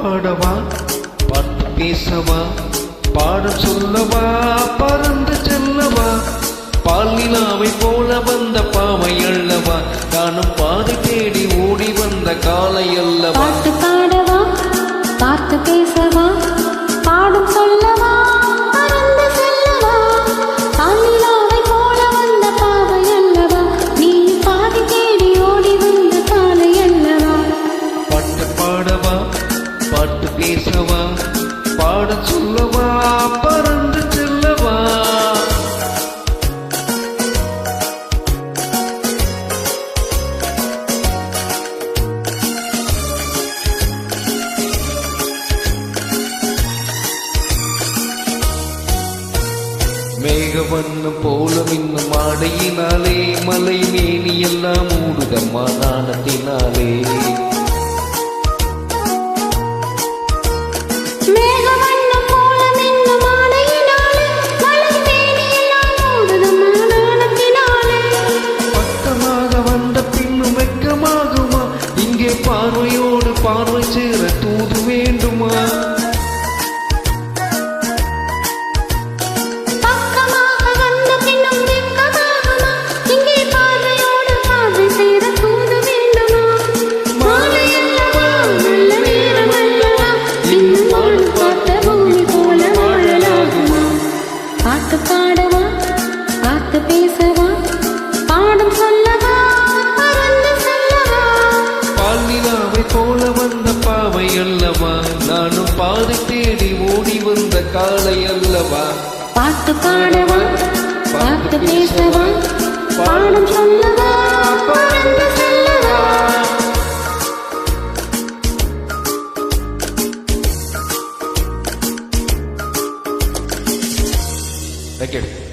பாடவா, பாட்டு பேசவா, பாடம் சொல்லவா, பறந்து செல்லவா, பாலிலாவை போல வந்த பாவை அல்லவா, நானும் பாதை தேடி ஓடி வந்த காலை அல்லவா. பாட்டு பாடவா, பாட்டு பேசவா, பாடம் சொல்லவா, பறந்து செல்லவா, பாலிலாவை போல வந்த பாவை அல்லவா, நீ பாதை தேடி ஓடி வந்த காலை அல்லவா. பாட்டு பாடவா, பாட்டு பேசவா, பாடம் சொல்லவா, பறந்து செல்லவா. மேகவண்ணம் போல மின்னும் ஆடையினாலே மலை மேனி எல்லாம் மூடுதம்மா நாணத்தினாலே. பக்கமாக வந்த பின்னும் வெக்கமாகுமா, இங்கே பார்வையோடு பார்வை சேர தூது வேண்டுமா. பாட்டு பாடவா, பாட்டு பேசவா, பாடம் சொல்லவா, பறந்து செல்லவா, பாலிலாவை போல வந்த பாவை அல்லவா, நானும் பாதை தேடி ஓடி வந்த காலை அல்லவா. பாட்டு பாடவா, பாட்டு பேசவா, பாடம் சொல்லவா, பறந்து செல்லவா. Thank you.